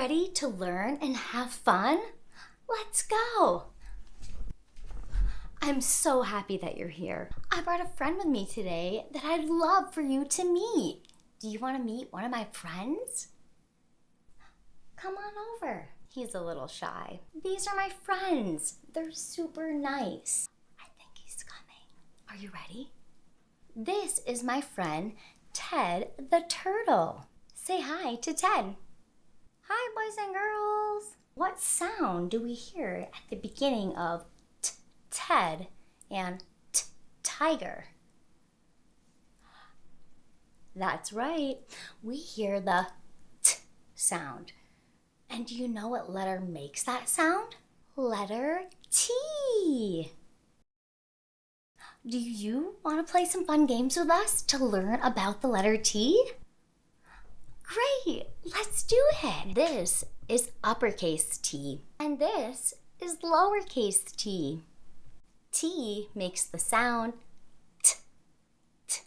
ready to learn and have fun? Let's go! I'm so happy that you're here. I brought a friend with me today that I'd love for you to meet. Do you want to meet one of my friends? Come on over. He's a little shy. These are my friends. They're super nice. I think he's coming. Are you ready? This is my friend, Ted the Turtle. Say hi to Ted. Hi, boys and girls. What sound do we hear at the beginning of Ted and tiger? That's right. We hear the T sound. And do you know what letter makes that sound? Letter T. Do you want to play some fun games with us to learn about the letter T? Great, let's do it. This is uppercase T, and this is lowercase t. T makes the sound T, T.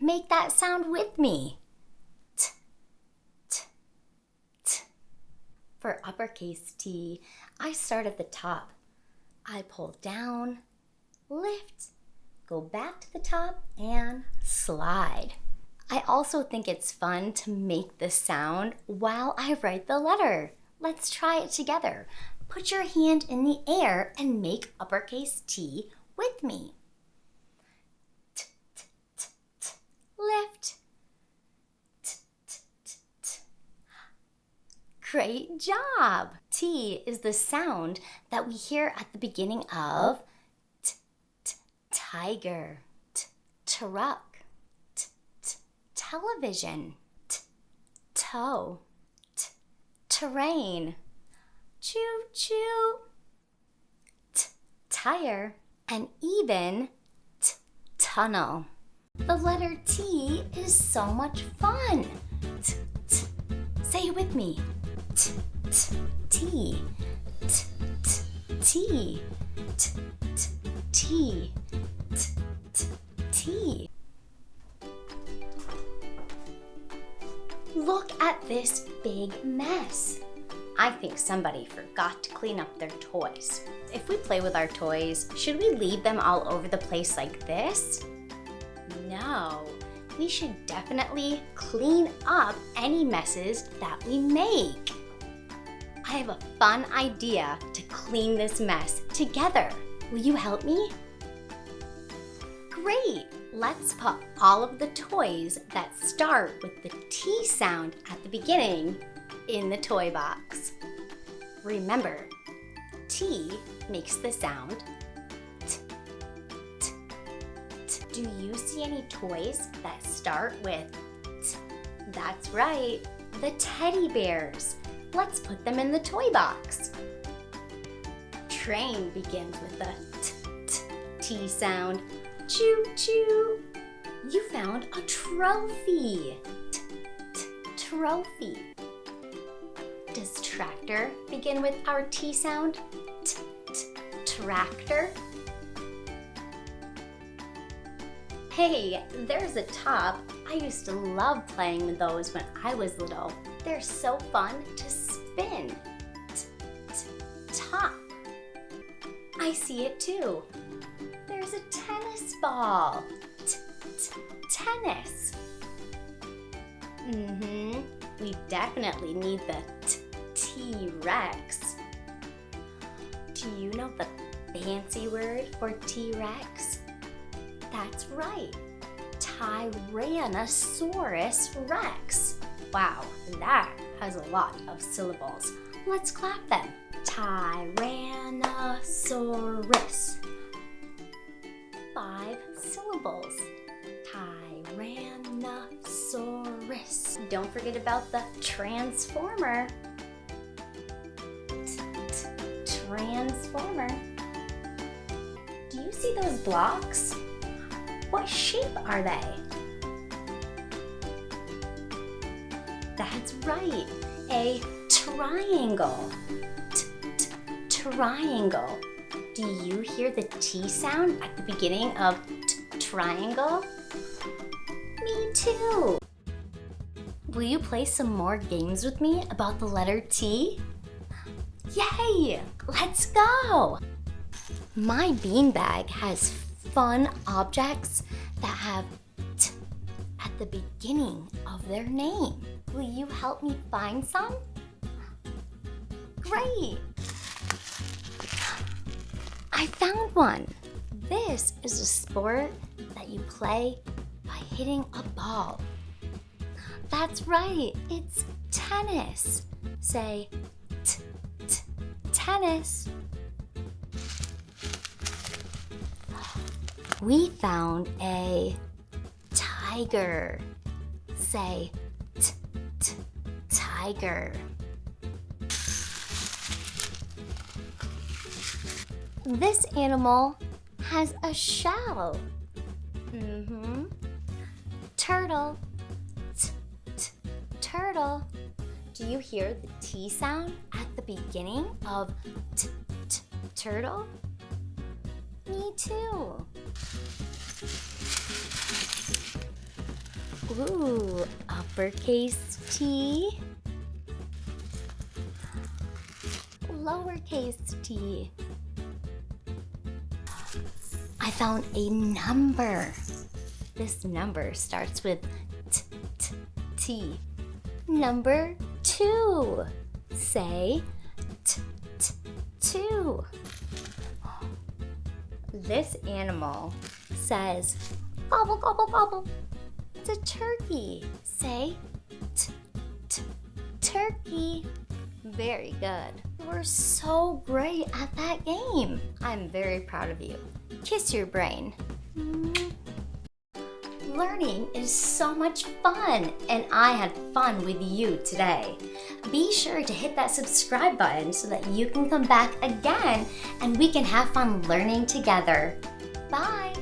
Make that sound with me. T, T, T. For uppercase T, I start at the top. I pull down, lift, go back to the top, and slide. I also think it's fun to make the sound while I write the letter. Let's try it together. Put your hand in the air and make uppercase T with me. T, t, t, t. Lift. T, t, t, t. Great job! T is the sound that we hear at the beginning of t, t, tiger, t, truck, television, toe, terrain, choo-choo, tire, and even tunnel. The letter T is so much fun. Say it with me. T, T, T, T. Look at this big mess. I think somebody forgot to clean up their toys. If we play with our toys, should we leave them all over the place like this? No, we should definitely clean up any messes that we make. I have a fun idea to clean this mess together. Will you help me? Great! Let's put all of the toys that start with the T sound at the beginning in the toy box. Remember, T makes the sound T, T, T. Do you see any toys that start with T? That's right, the teddy bears. Let's put them in the toy box. Train begins with the T, T, T sound. Choo-choo! You found a trophy. Trophy. Does tractor begin with our T sound? Tractor. Hey, there's a top. I used to love playing with those when I was little. They're so fun to spin. Top. I see it too. There's a tennis ball. Tennis. We definitely need the T-Rex. Do you know the fancy word for T-Rex? That's right. Tyrannosaurus Rex. Wow, that has a lot of syllables. Let's clap them. Tyrannosaurus. 5 syllables. Tyrannosaurus. Don't forget about the transformer. Transformer. Do you see those blocks? What shape are they? That's right, a triangle. Triangle. Do you hear the T sound at the beginning of triangle? Me too. Will you play some more games with me about the letter T? Yay! Let's go! My beanbag has fun objects that have T at the beginning of their name. Will you help me find some? Great! I found one. This is a sport that you play by hitting a ball. That's right, it's tennis. Say tennis. We found a tiger. Say tiger. This animal has a shell. Turtle. Turtle. Do you hear the T sound at the beginning of turtle? Me too. Ooh, uppercase T. Lowercase t. I found a number. This number starts with T. Number 2. Say 2. This animal says gobble, gobble, gobble. It's a turkey. Say turkey. Very good. You were so great at that game. I'm very proud of you. Kiss your brain. Learning is so much fun, and I had fun with you today. Be sure to hit that subscribe button so that you can come back again and we can have fun learning together. Bye!